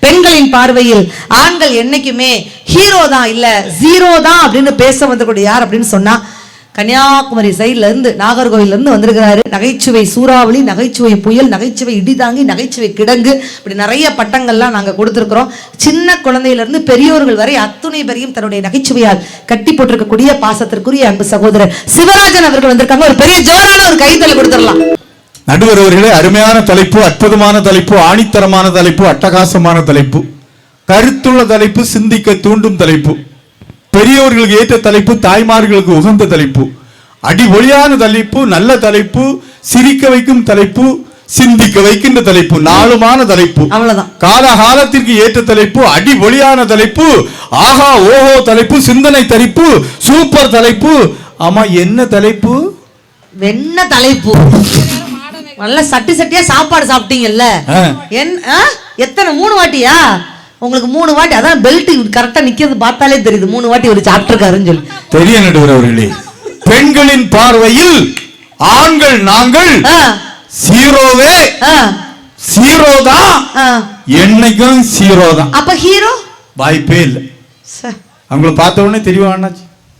பெண்களின் பார்வையில் ஆண்கள் என்னைக்குமே ஹீரோ தான் இல்ல ஜீரோ தான் அப்படின்னு பேச வந்தக்கூடிய யார் அப்படின்னு சொன்னா கன்னியாகுமரி சைட்ல இருந்து நாகர்கோவில்ல இருந்து வந்திருக்கிறாரு. நகைச்சுவை சூறாவளி, நகைச்சுவை புயல், நகைச்சுவை இடிதாங்கி, நகைச்சுவை கிடங்கு, இப்படி நிறைய பட்டங்கள்லாம் நாங்க கொடுத்திருக்கிறோம். சின்ன குழந்தையில இருந்து பெரியோர்கள் வரை அத்துணை பேரையும் தன்னுடைய நகைச்சுவையால் கட்டி போட்டிருக்கக்கூடிய பாசத்திற்குரிய அன்பு சகோதரர் சிவராஜன் அவர்கள் வந்திருக்காங்க. ஒரு பெரிய ஜோரான ஒரு கைத்தலை கொடுத்துடலாம். நடுவர் அவர்களே, அருமையான தலைப்பு, அற்புதமான தலைப்பு, ஆணித்தரமான தலைப்பு, அட்டகாசமான தலைப்பு, கருத்துள்ள தலைப்பு, சிந்திக்க தூண்டும் தலைப்பு, பெரியவர்களுக்கு ஏற்ற தலைப்பு, தாய்மார்களுக்கு உகந்த தலைப்பு, அடிபொலியான தலைப்பு, நல்ல தலைப்பு, சிரிக்க வைக்கும் தலைப்பு, சிந்திக்க வைக்கின்ற தலைப்பு, நாளுமான தலைப்பு, அவ்வளவுதான். காலகாலத்திற்கு ஏற்ற தலைப்பு, அடிபொலியான தலைப்பு, ஆஹா ஓஹோ தலைப்பு, சிந்தனை தலைப்பு, சூப்பர் தலைப்பு. ஆமா, என்ன தலைப்பு? என்ன தலைப்பு? நல்ல சட்டி சட்டியா சாப்பாடு சாப்பிட்டீங்கல்ல, எத்தனை 3 வாட்டியா? உங்களுக்கு 3 வாட்டி, அதான் பெல்ட் கரெக்டா நிக்கிறது பார்த்தாலே தெரியுது 3 வாட்டி ஒரு சாப்பிட்டுருக்காருன்னு சொல்லி தெரிய. நடுவர் அவர்களே, பெண்களின் பார்வையில் ஆண்கள் நாங்கள் ஜீரோவே ஜீரோ தான், என்னைக்கும் ஜீரோ தான். அப்ப ஹீரோ வாய்ப்பே இல்லை. அவங்களை பார்த்த உடனே தெரியும்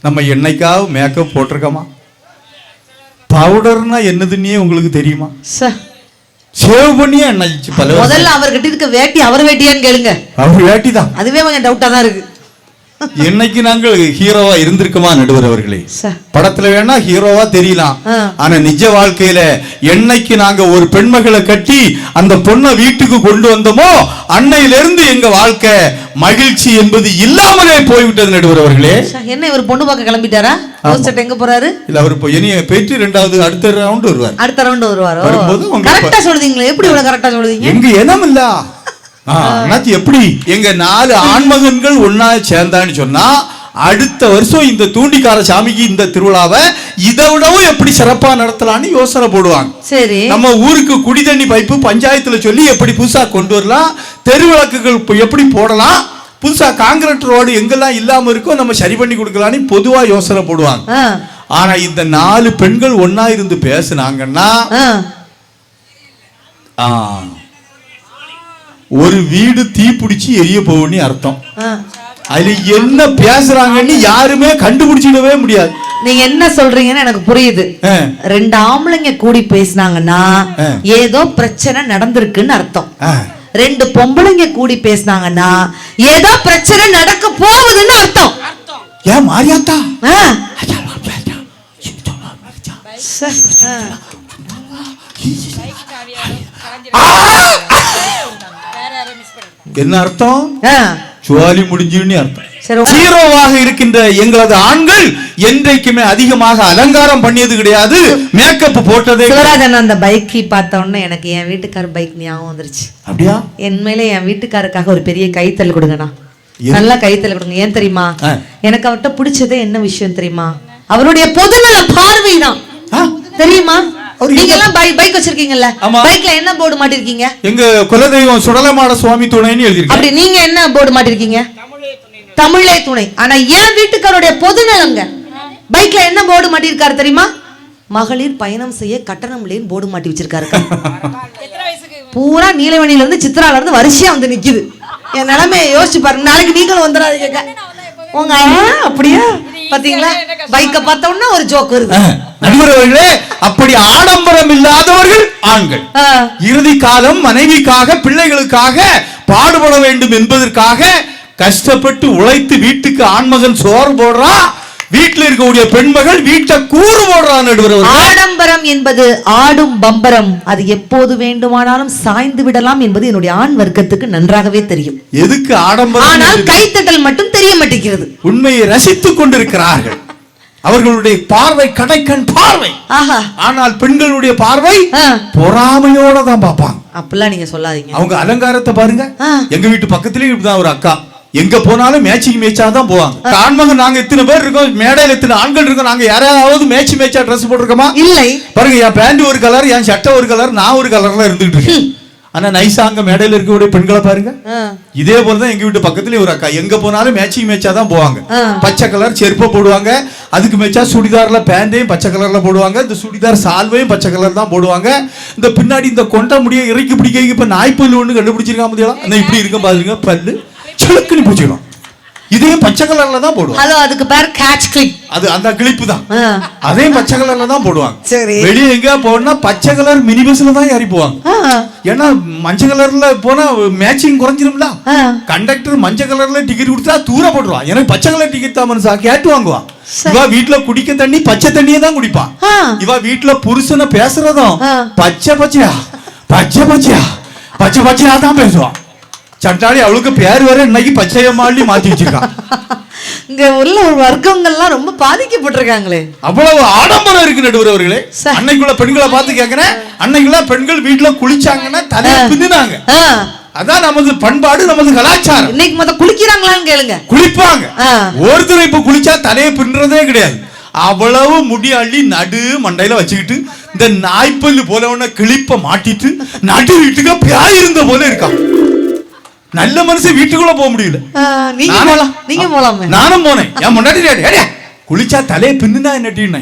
நம்ம என்னைக்காவது மேக்கப் போட்டிருக்கோமா? பவுடர்னா என்னதுன்னே உங்களுக்கு தெரியுமா? சேவ் பண்ணியா என்ன? முதல்ல அவர்கிட்ட இருக்க வேட்டி அவர் வேட்டியான்னு கேளுங்க. அவர் வேட்டி தான். அதுவே கொஞ்சம் டவுட்டா தான் இருக்கு. என்னைக்கு நாங்கள் ஹீரோவா இருந்திருக்குமா நடுவர் அவர்களே? படத்துல வேணா ஹீரோவா தெரியலாம், ஆனா நிஜ வாழ்க்கையில என்னைக்கு நாங்க ஒரு பெண்மகளை கட்டி அந்த பொண்ணை வீட்டுக்கு கொண்டு வந்தோமோ அன்னையிலிருந்து எங்க வாழ்க்கை மகிழ்ச்சி என்பது இல்லாமலே போய்விட்டது நடுவர் அவர்களே. என்ன இவர் பொண்ணு பார்க்க கிளம்பிட்டாரா? எங்க போறாரு? இல்ல, அவர் போயிட்டு ரெண்டாவது அடுத்த ரவுண்ட் வருவார். அடுத்த ரவுண்ட் வருவாரோ? கரெக்டா சொல்றீங்களா? எப்படி இவ்வளவு கரெக்டா சொல்றீங்க? எங்க இனம் இல்ல எப்படி எங்க 4 ஆண்மகன்கள் ஒன்னா சேர்ந்தான்னு சொன்னா அடுத்த வருஷம் இந்த தூண்டிக்கார சாமிக்கு இந்த திருவிழாவை இதை விடவும் எப்படி சிறப்பா நடத்தலாம்னு யோசனை போடுவாங்க. சரி, நம்ம ஊருக்கு குடி தண்ணி பைப்பு பஞ்சாயத்துல சொல்லி எப்படி புதுசா கொண்டு வரலாம், தெருவிளக்குகள் எப்படி போடலாம், புதுசா காங்கிரீட் ரோடு எங்கெல்லாம் இல்லாம இருக்கோ நம்ம சரி பண்ணி கொடுக்கலாம்னு பொதுவா யோசனை போடுவாங்க. ஆனா இந்த 4 பெண்கள் ஒன்னா இருந்து பேசுனாங்கன்னா ஒரு வீடு தீப்பிடிச்சு எரிய போகும்னு அர்த்தம். அதுல என்ன பேசுறாங்கன்னு யாருமே கண்டுபிடிச்சிடவே முடியாது. நீங்க என்ன சொல்றீங்கன்னு எனக்கு புரியுது. 2 ஆம்பளைங்க கூடி பேசினாங்கன்னா ஏதோ பிரச்சனை நடந்திருக்குன்னு அர்த்தம். 2 பொம்பளைங்க கூடி பேசினாங்கன்னா ஏதோ பிரச்சனை நடக்க போகுதுன்னு அர்த்தம். ஏன் மாரியாத்தா? என்ன அர்த்தம்? சுவாலி முடிஞ்சுன்னு அர்த்தம். ஹீரோவாக இருக்கின்ற எங்களது ஆண்கள் என்றைக்குமே அதிகமாக அலங்காரம் பண்ணியது கிடையாது, மேக்கப் போட்டதே. சிவராஜன் அந்த பைக் பார்த்த உடனே எனக்கு என் வீட்டுக்காரர் பைக் ஞாபகம் வந்துருச்சு. அப்படியா? என் மேல என் வீட்டுக்காரருக்காக ஒரு பெரிய கைத்தல் கொடுங்கண்ணா, நல்லா கைத்தல் கொடுங்க. ஏன் தெரியுமா? எனக்கு அவர்கிட்ட பிடிச்சதே என்ன விஷயம் தெரியுமா? அவருடைய பொதுநல பார்வை தான். தெரியுமா? நீங்க எல்லாம் பைக் வச்சிருக்கீங்கல்ல, பைக்ல என்ன போர்டு மாட்டிருக்கீங்க? எங்க குலதெய்வம் சுடலமாட சுவாமி துணைன்னு எழுதிருக்கீங்க. அப்படி நீங்க என்ன போர்டு மாட்டிருக்கீங்க? தமிழே துணை. ஆனா என் வீட்டுக்காரருடைய பொதுநலங்க பைக்ல என்ன போர்டு மாட்டிருக்காரு தெரியுமா? மகளிர் பயணம் செய்ய கட்டணம் இல்லைன்னு போர்டு மாட்டி வச்சிருக்காரு. பூரா நீலவணியில இருந்து சித்ரால இருந்து வரிசையா வந்து நிக்குது. என் நிலைமையை யோசிச்சு பாருங்க. நாளைக்கு நீங்களும் வந்துடாதீங்க. உங்க அப்படியா பாத்தீங்களா? பைக்க பார்த்தோம்னா ஒரு ஜோக் வருது. நண்பர்களே, அப்படி ஆடம்பரம் இல்லாதவர்கள் ஆண்கள் இறுதி காலம் மனைவிக்காக பிள்ளைகளுக்காக பாடுபட வேண்டும் என்பதற்காக கஷ்டப்பட்டு உழைத்து வீட்டுக்கு ஆண்மகன் சோறு போடுறா, வீட்டில் இருக்கக்கூடிய பெண்மகள் வீட்டை கூறு போடுறான். ஆடம்பரம் என்பது ஆடும் பம்பரம், அது எப்போது வேண்டுமானாலும் சாய்ந்து விடலாம் என்பது என்னுடைய ஆண் வர்க்கத்துக்கு நன்றாகவே தெரியும். எதுக்கு ஆடம்பரம்? ஆனால் கைத்தட்டல் மட்டும் தெரிய மாட்டேங்கிறது. உண்மையை ரசித்துக் கொண்டிருக்கிறார்கள். அவர்களுடைய பார்வை கடைக்கண் பார்வை. ஆனால் பெண்களுடைய பார்வை பொறாமையோட தான் பார்ப்பாங்க. அப்படிலாம் நீங்க சொல்லாதீங்க. அவங்க அலங்காரத்தை பாருங்க. எங்க வீட்டு பக்கத்துலயும் இப்படிதான் ஒரு அக்கா, எங்க போனாலும் மேட்சிங் மேட்சா தான் போவாங்க. ஆண்மகன் நாங்க இத்தனை பேர் இருக்கோம், மேடையில இத்தனை ஆண்கள் இருக்கோம், நாங்க யாராவது மேட்சா ட்ரெஸ் போட்டிருக்கோமா? இல்லை. பாருங்க, என் பேண்ட் ஒரு கலர், என் சட்டை ஒரு கலர், நான் ஒரு கலர்ல இருந்துட்டு இருக்கேன். ஆனா நைஸா அங்க மேடையில இருக்கக்கூடிய பெண்களை பாருங்க. இதே போலதான் எங்க வீட்டு பக்கத்துல ஒரு அக்கா, எங்க போனாலும் மேட்சிங் மேட்சா தான் போவாங்க. பச்சை கலர் செருப்பை போடுவாங்க, அதுக்கு மேட்சா சுடிதார்ல பேண்டையும் பச்சை கலர்ல போடுவாங்க, இந்த சுடிதார் சால்வையும் பச்சை கலர் தான் போடுவாங்க. இந்த பின்னாடி இந்த கொண்ட முடிய இறக்கி பிடிக்க இப்ப நாய்ப்பல்லு ஒண்ணு கண்டுபிடிச்சிருக்காம முடியலாம், அந்த இப்படி இருக்க பாருங்க, பல்லு சிலுக்குன்னு பிடிச்சிடும். இதே பச்சை கலர்ல தான் போடுவாங்க. ஹலோ, அதுக்கு பேர் கேட்ச் கிளிப். அது அந்த கிளிப்பு தான். அதே பச்சை கலர்ல தான் போடுவாங்க. சரி. வெளியே எங்க போனா பச்சை கலர் மினி பஸ்ல தான் ஏறி போவாங்க. ஏன்னா மஞ்சள் கலர்ல போனா மேட்சிங் குறைஞ்சிரும்ல. கண்டக்டர் மஞ்சள் கலர்ல டிக்கெட் கொடுத்தா தூர போட்டுருவான். எனக்கு பச்சை கலர் டிக்கெட் தான் மனுஷா கேட்டு வாங்குவான். இவா வீட்டுல குடிக்க தண்ணி பச்சை தண்ணியே தான் குடிப்பான். இவா வீட்டுல புருஷனை பேசுறதும் பச்சை பச்சையா பச்சை பச்சையா பச்சை பச்சையா தான் பேசுவான். சட்டாளி அவளுக்கு பேர் வேற இன்னைக்கு பச்சையம்மாளி மாத்தி வச்சிருக்கான். இங்க உள்ள வர்க்கங்கள்லாம் ரொம்ப பாதிக்கப்பட்டிருக்காங்களே. அவ்வளவு ஆடம்பரம் இருக்கு நடுவர் அவர்களே. அன்னைக்குள்ள பெண்களை பார்த்து கேட்கிறேன், அன்னைக்குள்ள பெண்கள் வீட்டுல குளிச்சாங்கன்னா தலையை பின்னுனாங்க. அதான் நமது பண்பாடு, நமது கலாச்சாரம். இன்னைக்கு மொத்தம் குளிக்கிறாங்களான்னு கேளுங்க. குளிப்பாங்க. ஒருத்தர் இப்ப குளிச்சா தலையை பின்றதே கிடையாது. அவ்வளவு முடி அள்ளி நடு மண்டையில வச்சுக்கிட்டு இந்த நாய்ப்பல்லு போல ஒண்ணு கிளிப்ப மாட்டிட்டு நடு வீட்டுக்கு பியாய் இருந்த போல இருக்கான். நல்ல மனுஷன் வீட்டுக்குள்ள போக முடியல. நீங்க போலாமே. நானும் போனேன். என் முன்னாடி குளிச்சா தலையை பின்னுனா என்னட்டின்னு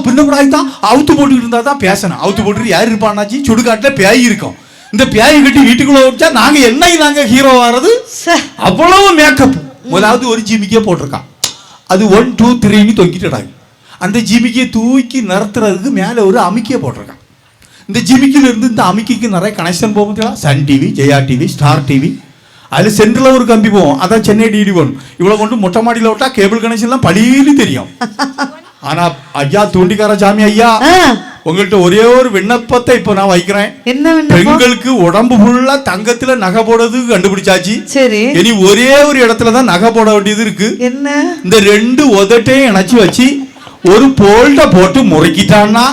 பின்னக்கூடாதுதான் அவுத்து போட்டுக்கிட்டு இருந்தா தான் பேசணும். அவுத்து போட்டுட்டு யாரு இருப்பான்னாச்சு சுடுகாட்டுல பேய் இருக்கும். இந்த பேயை கட்டி வீட்டுக்குள்ள வச்சா நாங்க நாங்க ஹீரோ ஆறது. அவ்வளவு மேக்கப். முதலாவது ஒரு ஜிமிக்கே போட்டிருக்கான். அது 1 2 3 தொங்கிட்டுடாங்க. அந்த ஜிமிக்கியை தூக்கி நிறுத்துறதுக்கு மேல ஒரு அமிக்கிய போட்டிருக்கான். இந்த ஜிமிக்கில இருந்து இந்த அமிக்கிக்கு நிறைய கனெக்ஷன் போக முடியல. Sun TV, Jaya TV, Star TV, அதுல சென்ட்ரல ஒரு கம்பி போவோம். அதான் சென்னை டிடி போகணும். இவ்வளவு கொண்டு மொட்டை மாடியில விட்டா கேபிள் கனெக்ஷன் எல்லாம் பழியில தெரியும். ஆனா ஐயா தூண்டிக்கார சாமி ஐயா, உங்கள்கிட்ட ஒரே ஒரு விண்ணப்பத்தை இப்ப நான் வைக்கிறேன். பெண்களுக்கு உடம்பு ஃபுல்லா தங்கத்துல நகை போடுறது கண்டுபிடிச்சாச்சு. சரி. இனி ஒரே ஒரு இடத்துலதான் நகை போட வேண்டியது இருக்கு. என்ன? இந்த 2 உதட்டையும் இணைச்சு வச்சு ஒரு போல்ட போட்டு முறைக்கிட்டான்னா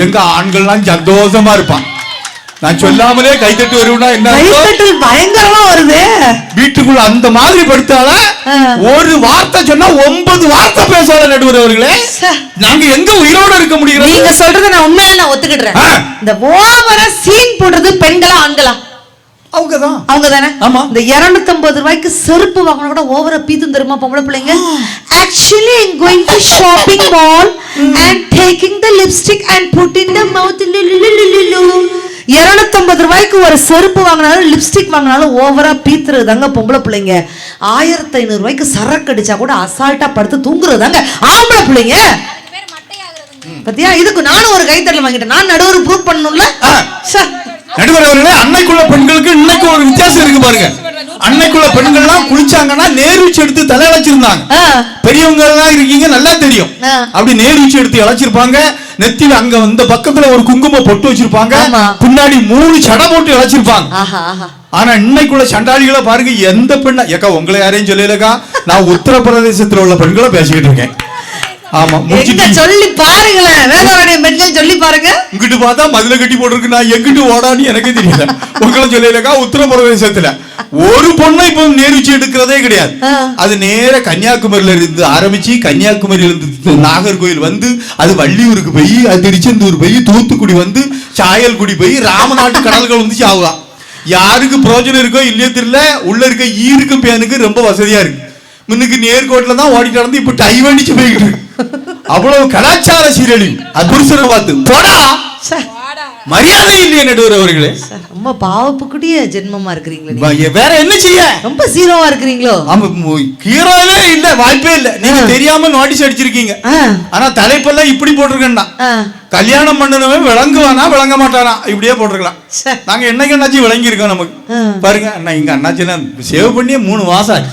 எங்க ஆண்கள்லாம் சந்தோஷமா இருப்பான். நான் சொல்லாமலே கைத்தட்டு வருவா என்ன பயங்கரமா வருது. வீட்டுக்குள்ள அந்த மாதிரி படுத்தால ஒரு வார்த்தை சொன்னா 9 வார்த்தை பேசாத நடுவர் அவர்களே. நாங்க எங்க உயிரோட இருக்க முடியும்? நீங்க சொல்றத நான் உண்மையில நான் ஒத்துக்கிடுறேன். இந்த ஓவரா சீன் போடுறது பெண்களா ஆண்களா? அவங்கதான். அவங்க தானே. ஆமா. இந்த 250 ரூபாய்க்கு செருப்பு வாங்கினா கூட ஓவரா பீத்தும் தெரியுமா பொம்பளை பிள்ளைங்க? Actually I'm going to shopping mall and taking the lipstick and put in the mouth. 250 ரூபாய்க்கு ஒரு செருப்பு வாங்கினாலும் லிப்ஸ்டிக் வாங்கினாலும் ஓவரா பீத்துறது தாங்க பொம்பளை பிள்ளைங்க. 1500 ரூபாய்க்கு சரக்கு அடிச்சா கூட அசால்ட்டா படுத்து தூங்குறது தாங்க ஆம்பளை பிள்ளைங்க. பத்தியா? இதுக்கு நானும் ஒரு கைத்தட்டல் வாங்கிட்டேன். நான் நடுவர் ப்ரூவ் பண்ணணும்ல. நடுவர் அவர்களே, அன்னைக்குள்ள பெண்களுக்கு இன்னைக்கு ஒரு வித்தியாசம் இருக்கு பாருங்க. அன்னைக்குள்ள பெண்கள்லாம் குளிச்சாங்கன்னா நேர்வீச்சு எடுத்து தலை இழைச்சிருந்தாங்க. பெரியவங்க எல்லாம் இருக்கீங்க நல்லா தெரியும். அப்படி நேர்வீச்சு எடுத்து இழைச்சிருப்பாங்க. நெத்தியில அங்க இந்த பக்கத்துல ஒரு குங்கும பொட்டு வச்சிருப்பாங்க. பின்னாடி 3 சடை போட்டு இழைச்சிருப்பாங்க. ஆனா இன்னைக்குள்ள சண்டாளிகளை பாருங்க. எந்த பெண்ணா ஏக்கா உங்களை யாரையும் சொல்லலக்கா, நான் உத்தரப்பிரதேசத்துல உள்ள பெண்களை பேசிக்கிட்டு இருக்கேன். ஆமா, சொல்லி பாருங்களேன். வேதாரண்ய பெண்கள் சொல்லி பாருங்க. இங்கிட்டு பார்த்தா மதுரை கட்டி போட்டிருக்கு. நான் எங்கிட்டு ஓடான்னு எனக்கே தெரியல. உங்களை சொல்லலக்கா, உத்தரப்பிரதேசத்துல ஒரு பொண்ணை இப்ப நேர்வீச்சு எடுக்கிறதே கிடையாது. அது நேர கன்னியாகுமரியில இருந்து ஆரம்பிச்சு கன்னியாகுமரியில இருந்து நாகர்கோயில் வந்து அது வள்ளியூருக்கு போய் அது திருச்செந்தூர் போய் தூத்துக்குடி வந்து சாயல்குடி போய் ராமநாட்டு கடல்கள் வந்து சாவுதான். யாருக்கு பிரயோஜனம் இருக்கோ இல்லையோ தெரியல. உள்ள இருக்க ஈருக்கும் பேனுக்கு ரொம்ப வசதியா இருக்கு. முன்னுக்கு நேர்கோட்டில தான் ஓடிட்டு நடந்து இப்ப டை வண்டிச்சு போய்கிட்டு இருக்கு. அவ்வளவு கலாச்சார சீரழிவு. அது புருஷனை பார்த்து போடா மரியாதை இல்லையே நடுவர் அவர்களே. ரொம்ப பாவப்புக்குடிய ஜென்மமா இருக்கிறீங்களே. வேற என்ன செய்ய? ரொம்ப ஜீரோவா இருக்கிறீங்களோ? ஹீரோவே இல்ல, வாய்ப்பே இல்ல. நீங்க தெரியாம நோட்டீஸ் அடிச்சிருக்கீங்க. ஆனா தலைப்பெல்லாம் இப்படி போட்டிருக்கேன்டா. கல்யாணம் பண்ணனவன் விளங்குவானா விளங்க மாட்டானா இப்படியே போட்டிருக்கலாம். நாங்க என்னைக்கு அண்ணாச்சி விளங்கி இருக்கோம். நமக்கு பாருங்க அண்ணா, இங்க அண்ணாச்சி சேவ் பண்ணியே 3 மாசம் ஆச்சு.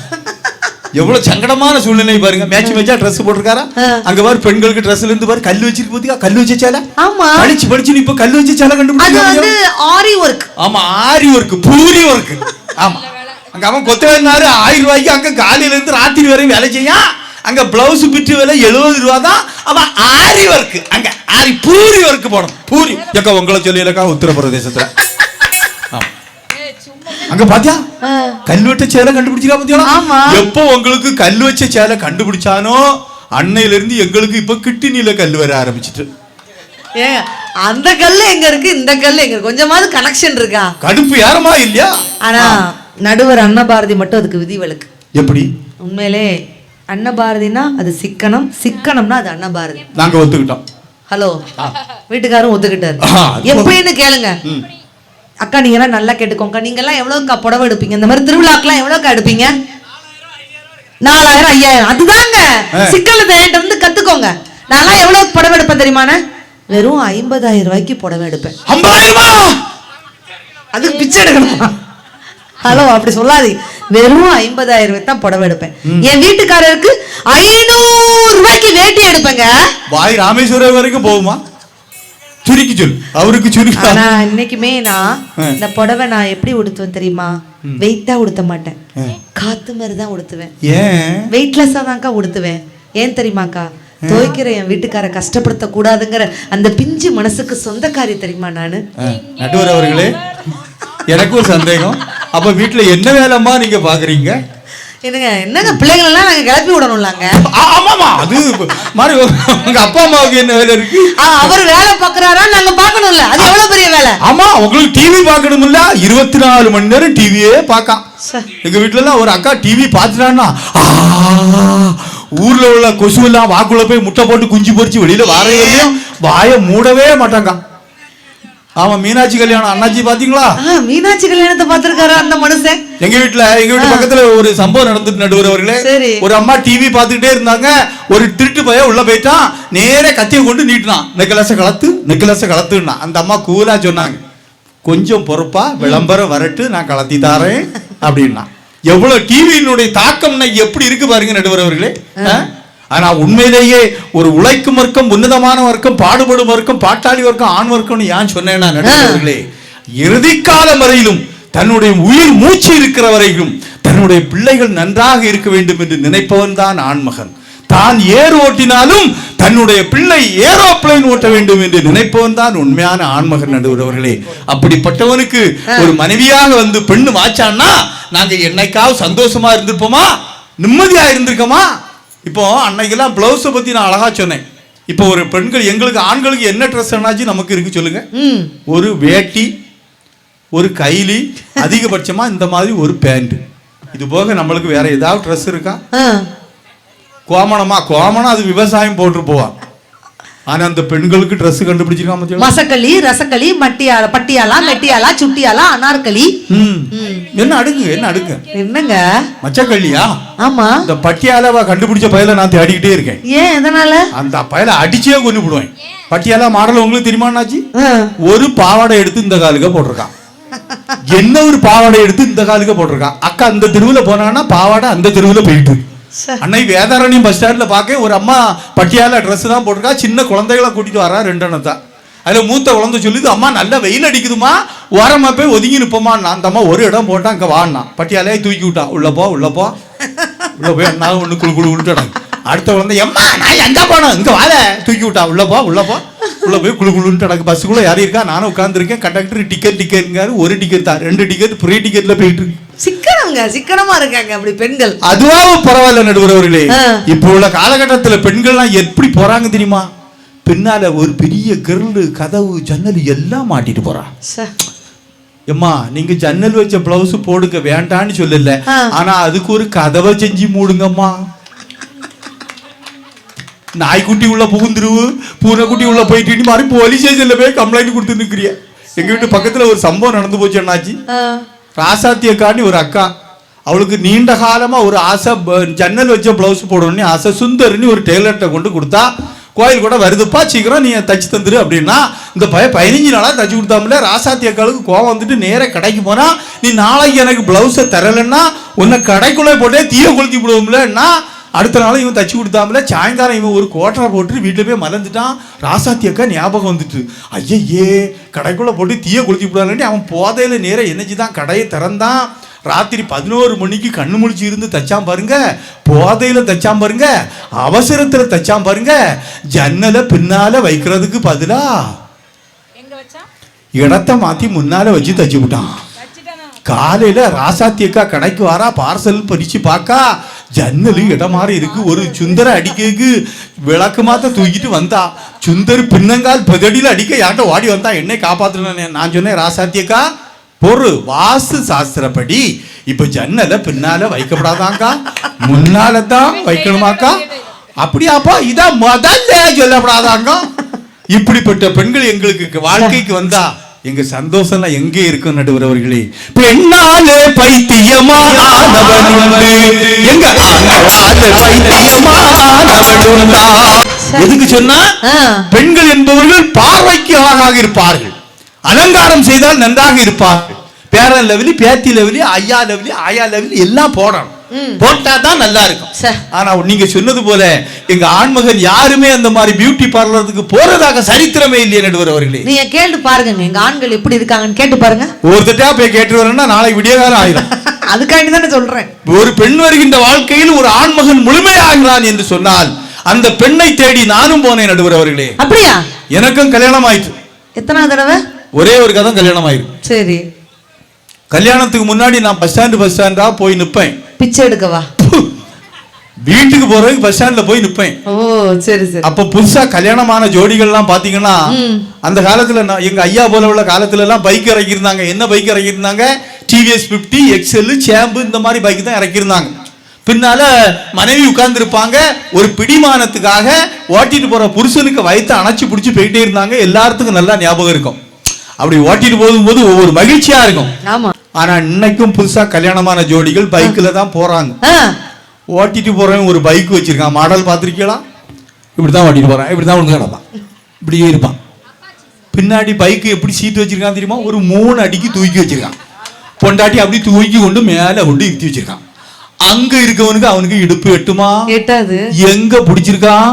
எவ்வளவு சங்கடமான சூழ்நிலை பாருங்க. மேட்ச் மேட்சா ட்ரெஸ் போட்டிருக்காரா. அங்க பாரு பெண்களுக்கு ட்ரெஸ்ல இருந்து பாரு கல்லு வச்சிருக்கு. பாத்தீங்க கல்லு வச்ச சேலை. ஆமா, படிச்சு படிச்சு இப்ப கல்லு வச்ச சேலை கண்டுபிடிச்சாங்க. அது வந்து ஆரி வர்க். ஆமா, ஆரி வர்க், பூரி வர்க். ஆமா, அங்க அவன் கொத்தவனாரு 1000 ரூபாய்க்கு அங்க காலையில இருந்து ராத்திரி வரையும் வேலை செய்யா. அங்க பிளவுஸ் பிட்டு விலை 70 ரூபா தான். அவன் ஆரி வர்க், அங்க ஆரி பூரி வர்க் போடணும். பூரி எக்கா உங்களை சொல்லலக்கா உத்தரப்பிரதேசத்துல. அங்க பாத்தியா கல்லு வச்ச சேலை கண்டுபிடிச்சா பாத்தியா. எப்போ உங்களுக்கு கல்லு வச்ச சேலை கண்டுபிடிச்சானோ அன்னையில இருந்து எங்களுக்கு இப்ப கிட்னில கல்லு வர ஆரம்பிச்சிட்டு. அந்த கல்லு எங்க இருக்கு, இந்த கல்லு எங்க இருக்கு, கொஞ்சமாவது கனெக்ஷன் இருக்கா? கடுப்பு யாரமா இல்லையா? ஆனா நடுவர் அன்னபாரதி மட்டும் அதுக்கு விதிவிலக்கு. எப்படி? உண்மையிலே அன்னபாரதினா அது சிக்கனம், சிக்கனம்னா அது அன்னபாரதி. நாங்க ஒத்துக்கிட்டோம். ஹலோ, வீட்டுக்காரும் ஒத்துக்கிட்டாரு. அது எப்படின்னு கேளுங்க. அக்கா நீங்க எல்லாம் நல்லா கேட்டுக்கோங்க. நீங்க எல்லாம் எவ்வளவுக்கா புடவை எடுப்பீங்க? இந்த மாதிரி திருவிழாக்கெல்லாம் எவ்வளவுக்கா எடுப்பீங்க? 4000 5000. அதுதாங்க சிக்கனத்தை என்கிட்ட வந்து கத்துக்கோங்க. நான்லாம் எவ்வளவு புடவை எடுப்பேன் தெரியுமாண்ணே? வெறும் 50,000 ரூபாய்க்கு புடவை எடுப்பேன். 50,000? அதுக்கு பிச்சை எடுக்கணுமா? ஹலோ, அப்படி சொல்லாதீங்க. வெறும் 50,000 ரூபாய்க்கு தான் புடவை எடுப்பேன். என் வீட்டுக்காரருக்கு 500 ரூபாய்க்கு வேட்டி எடுப்பேங்க. வாய் ராமேஸ்வரம் வரைக்கும் போகுமா? சுருக்கி சொல், அவருக்கு சுருக்கி. ஆனா இன்னைக்குமே நான் இந்த புடவை நான் எப்படி உடுத்துவேன் தெரியுமா? வெயிட்டா உடுத்த மாட்டேன், காத்து மாதிரி தான் உடுத்துவேன். ஏன்? வெயிட்லெஸ்ஸா தான்க்கா உடுத்துவேன். ஏன் தெரியுமாக்கா? துவைக்கிற என் வீட்டுக்கார கஷ்டப்படுத்த கூடாதுங்கிற அந்த பிஞ்சு மனசுக்கு சொந்தக்காரி தெரியுமா நானு. நடுவர் அவர்களே, எனக்கு ஒரு சந்தேகம். அப்ப வீட்டுல என்ன வேலைமா நீங்க பாக்குறீங்க? என்னங்க பிள்ளைகள் எல்லாம் நாங்க கிளப்பி விடணும்லாங்க. ஆமாமா, அது மாதிரி உங்க அப்பா அம்மாவுக்கு என்ன வேலை இருக்கு? அவர் வேலை பாக்குறாரா, நாங்க பாக்கணும்ல. அது எவ்வளவு பெரிய வேலை. ஆமா, உங்களுக்கு டிவி பாக்கணும்ல. 24 மணி நேரம் டிவியே பாக்காம். எங்க வீட்டுல எல்லாம் ஒரு அக்கா டிவி பாத்துட்டான்னா ஊர்ல உள்ள கொசு எல்லாம் வாக்குள்ள போய் முட்டை போட்டு குஞ்சு பொறிச்சு வெளியில வாரையும் வாய மூடவே மாட்டாங்க. ஆமா, மீனாட்சி கல்யாணம் அண்ணாச்சி பாத்தீங்களா? மீனாட்சி கல்யாணத்தை பாத்திருக்காரு அந்த மனுஷன். எங்க வீட்டு பக்கத்துல ஒரு சம்பவம் நடந்துட்டு நடுவர் அவர்களே. ஒரு அம்மா டிவி பாத்துக்கிட்டே இருந்தாங்க. ஒரு திருட்டு பையன் உள்ள போயிட்டான். நேர கத்தியை கொண்டு நீட்டினான். நெக்கலச கலத்துனா அந்த அம்மா கூலா சொன்னாங்க, கொஞ்சம் பொறுப்பா விளம்பரம் வரட்டு, நான் கலத்தி தாரேன் அப்படின்னா. எவ்வளவு டிவியினுடைய தாக்கம் எப்படி இருக்கு பாருங்க நடுவர் அவர்களே. ஆனா உண்மையிலேயே ஒரு உழைக்கும் வர்க்கம், உன்னதமான வர்க்கம், பாடுபடும் வர்க்கம், பாட்டாளி வர்க்கம், ஆண் வர்க்கம்னு ஏன் சொன்னேன்னா நடுவர்களே, இறுதி காலம் வரையிலும் தன்னுடைய உயிர் மூச்சு இருக்கிற வரையிலும் தன்னுடைய பிள்ளைகள் நன்றாக இருக்க வேண்டும் என்று நினைப்பவன் தான் ஆண்மகன். தான் ஏர் ஓட்டினாலும் தன்னுடைய பிள்ளை ஏரோப்ளைன் ஓட்ட வேண்டும் என்று நினைப்பவன் தான் உண்மையான ஆண்மகன் நடுவர்களே. அப்படிப்பட்டவனுக்கு ஒரு மனைவியாக வந்து பெண்ணு வாச்சான்னா நாங்க என்னைக்காவது சந்தோஷமா இருந்திருப்போமா? நிம்மதியா இருந்திருக்கோமா? இப்போ அன்னைக்கெல்லாம் பிளவுஸை பத்தி நான் அழகா சொன்னேன். இப்போ ஒரு பெண்கள் எங்களுக்கு ஆண்களுக்கு என்ன ட்ரெஸ் என்னாச்சு நமக்கு இருக்கு சொல்லுங்க? ஒரு வேட்டி, ஒரு கைலி, அதிகபட்சமா இந்த மாதிரி ஒரு பேண்ட். இது போக நம்மளுக்கு வேற ஏதாவது ட்ரெஸ் இருக்கா? கோமணம் அது விவசாயம் போட்டு போவான். ஆனா அந்த பெண்களுக்கு ட்ரெஸ் கண்டுபிடிச்சிருக்காம மசக்களி, ரசக்களி, பட்டியாலா, மெட்டியாலா, சுட்டியாலா, அனார்கலி. என்ன அடுக்கு என்னங்க மச்சக்கல்லியா? ஆமா, இந்த பட்டியாலாவா கண்டுபிடிச்ச பயல நான் தேடிக்கிட்டே இருக்கேன். ஏன் எதனால? அந்த பயல அடிச்சே கொண்டு போடுவேன். பட்டியாலா மாடல் உங்களுக்கு தெரியுமாண்ணாச்சி? ஒரு பாவாடை எடுத்து இந்த காலுக்கு போட்டிருக்கான். என்ன ஒரு பாவாடை எடுத்து இந்த காலுக்கு போட்டிருக்கான். அக்கா அந்த தெருவுல போனாங்கன்னா பாவாடை அந்த தெருவுல போயிட்டு. அன்னை வேதாரண்யம் பஸ் ஸ்டாண்ட்ல பாக்க ஒரு அம்மா பட்டியால ட்ரெஸ் தான் போட்டிருக்கா. சின்ன குழந்தைகளை கூட்டிட்டு வரா, 2 அண்ணத்தான். அதுல மூத்த குழந்தை சொல்லுது, அம்மா நல்ல வெயில் அடிக்குதுமா, ஓரமா போய் ஒதுங்கி நிப்போமா. அந்த அம்மா ஒரு இடம் போட்டா அங்க வான்னா பட்டியாலே தூக்கி விட்டான். உள்ள போய் என்ன ஒண்ணு குழு விட்டுட்டாங்க. அடுத்த குழந்தை, எம்மா நான் எங்க போனோம், இங்க வாழ தூக்கி விட்டா. உள்ள போய் குழுன்னு நடக்கு. பஸ்ஸுக்குள்ள யாரும் இருக்கா? நானும் உட்காந்துருக்கேன். கண்டக்டர் டிக்கெட் ஒரு டிக்கெட் தான், 2 டிக்கெட் ஃப்ரீ டிக்கெட்ல போயிட்டு இருக்கு. சிக்கனமா இருக்காங்க அப்படி பெண்கள். அதுவாக பரவாயில்ல நடுவர்களே. இப்போ உள்ள காலகட்டத்துல பெண்கள்லாம் எப்படி போறாங்க தெரியுமா? பின்னால ஒரு பெரிய கிரில், கதவு, ஜன்னல் எல்லாம் மாட்டிட்டு போறா. எம்மா நீங்க ஜன்னல் வச்ச பிளவுஸ் போடுங்க வேண்டான்னு சொல்லல, ஆனா அதுக்கு ஒரு கதவை செஞ்சு மூடுங்கம்மா. நாய்க்குட்டி உள்ள புகுந்துருவு, பூனைக்குட்டி உள்ள போயிட்டு மாதிரி போலீஸ் ஸ்டேஷன்ல போய் கம்ப்ளைண்ட் கொடுத்து நிக்கிறிய. எங்க வீட்டு பக்கத்துல ஒரு சம்பவம் நடந்து போச்சு அண்ணாச்சி. ராசாத்தியக்கான்னு ஒரு அக்கா, அவளுக்கு நீண்ட காலமா ஒரு ஆசை, ஜன்னல் வச்ச பிளவுஸ் போடணும்னு ஆசை. சுந்தர்னு ஒரு டெய்லர்கிட்ட கொண்டு கொடுத்தா, கோயில் கூட வருதுப்பா சீக்கிரம் நீ தச்சு தந்துரு அப்படின்னா, இந்த 15 நாளா தச்சு கொடுத்தாமல. ராசாத்தியக்காளுக்கு கோவம் வந்துட்டு நேர கடைக்கு போனா, நீ நாளைக்கு எனக்கு பிளவுஸை தரலன்னா உன்னை கடைக்குள்ளே போட்டே தீய கொளுத்தி விடுவோம்லன்னா, அடுத்த நாள் இவன் தச்சு கொடுத்தாமல. சாயங்காலம் இவன் ஒரு கோட்டரை போட்டு வீட்டில் போய் மறந்துட்டான். ராசாத்தி அக்கா ஞாபகம் வந்துட்டு, ஐயே கடைக்குள்ள போட்டு தீய கொளுத்தி விடாங்கன்னு அவன் போதையில நேரம் என்னச்சுதான் கடையை திறந்தான். ராத்திரி 11 மணிக்கு கண்ணு முழிச்சு இருந்து தச்சான் பாருங்க. போதையில தச்சான் பாருங்க, அவசரத்துல தச்சான் பாருங்க. ஜன்னலை பின்னால வைக்கிறதுக்கு பதிலா இடத்த மாத்தி முன்னால வச்சு தச்சு விட்டான். காலையில ராசாத்தி அக்கா கடைக்கு வாரா, பார்சல் பறிச்சு பார்க்கா, ஜன்னலு இடம் மாதிரி இருக்கு. ஒரு சுந்தர அடிக்கு விளக்கு மாத்த தூக்கிட்டு வந்தா. சுந்தர் பின்னங்கால் பதடியில் அடிக்க யார்கிட்ட ஓடி வந்தா. என்னை காப்பாத்துன. நான் சொன்னேன், ராசாத்தியக்கா பொறு, வாஸ்து சாஸ்திரப்படி இப்ப ஜன்னல பின்னால வைக்கப்படாதாக்கா, முன்னாலதான் வைக்கணுமாக்கா. அப்படியாப்பா, இதான் முதல்ல சொல்லப்படாதாங்க. இப்படிப்பட்ட பெண்கள் எங்களுக்கு வாழ்க்கைக்கு வந்தா எங்க சந்தோஷம் எங்க இருக்கும் நடுவர் அவர்களே. பெண்ணாலே பைத்தியமானவன் உண்டு, எங்க ஆண்களாலே பைத்தியமானவன் உண்டா. எதுக்கு சொன்னா, பெண்கள் என்பவர்கள் பார்வைக்கு அழகாக இருப்பார்கள், அலங்காரம் செய்தால் நன்றாக இருப்பார்கள். பேரன் லெவலி, பேத்தி லெவலி, ஐயா லெவலி, ஆயா லெவலி எல்லாம் போடணும், போட்டாதான் நல்லா இருக்கும். ஆனா நீங்க சொன்னது போல எங்க ஆண்மகன் யாருமே அந்த மாதிரி பியூட்டி பார்லருக்கு போறதாக சரித்திரமே இல்லையே நடுவர் அவர்களே. நீங்க கேட்டு பாருங்க, எங்க ஆண்கள் எப்படி இருக்காங்கன்னு கேட்டு பாருங்க. ஒரு தட்டா போய் கேட்டு வரேன்னா நாளைக்கு விடியகாலம் ஆயிடும். அதுக்காண்டி தானே சொல்றேன். ஒரு பெண் வருகின்ற வாழ்க்கையில் ஒரு ஆண்மகன் முழுமையாகிறான் என்று சொன்னால் அந்த பெண்ணை தேடி நானும் போனேன் நடுவர் அவர்களே. அப்படியா? எனக்கும் கல்யாணம் ஆயிடுச்சு. எத்தனை தடவை? ஒரே ஒரு கதை கல்யாணம் ஆயிருக்கு. சரி. கல்யாணத்துக்கு முன்னாடி நான் பஸ் ஸ்டாண்டா போய் நிப்பேன். பிச்சை எடுக்கவா? வீட்டுக்கு போறதுக்கு பஸ் ஸ்டாண்ட்ல போய் நிப்பேன். ஓ சரி சரி. அப்ப புதுசா கல்யாணமான ஜோடிகள் எல்லாம் பாத்தீங்கன்னா, அந்த காலத்துல எங்க ஐயா போல உள்ள காலத்துல எல்லாம் பைக் இறக்கியிருந்தாங்க. என்ன பைக் இறக்கியிருந்தாங்க? டிவிஎஸ் 50, எக்ஸல், சேம்பு இந்த மாதிரி பைக் தான் இறக்கியிருந்தாங்க. பின்னால மனைவி உட்கார்ந்து இருப்பாங்க. ஒரு பிடிமானத்துக்காக ஓட்டிட்டு போற புருஷனுக்கு வயிற்று அணைச்சு பிடிச்சி போயிட்டே இருந்தாங்க. எல்லாத்துக்கும் நல்லா ஞாபகம் இருக்கும். அப்படி ஓட்டிட்டு போகும்போது ஒவ்வொரு மகிழ்ச்சியா இருக்கும். ஆமா. ஆனா இன்னைக்கும் புதுசா கல்யாணமான ஜோடிகள் பைக்ல தான் போறாங்க. ஓட்டிட்டு போறவன் ஒரு பைக் வச்சிருக்கான். மாடல் பார்த்திருக்கீங்களா? இப்படிதான் ஓட்டிட்டு போறான், இப்படிதான் ஒழுங்கு கிடப்பான், இப்படியே இருப்பான். பின்னாடி பைக்கு எப்படி சீட்டு வச்சிருக்கான் தெரியுமா? ஒரு 3 அடிக்கு தூக்கி வச்சிருக்கான். பொண்டாட்டி அப்படி தூக்கி கொண்டு மேல கொண்டு இருத்தி வச்சிருக்கான். அங்க இருக்கவனுக்கு அவனுக்கு இடுப்பு எட்டுமா? எட்டாது. எங்க பிடிச்சிருக்கான்?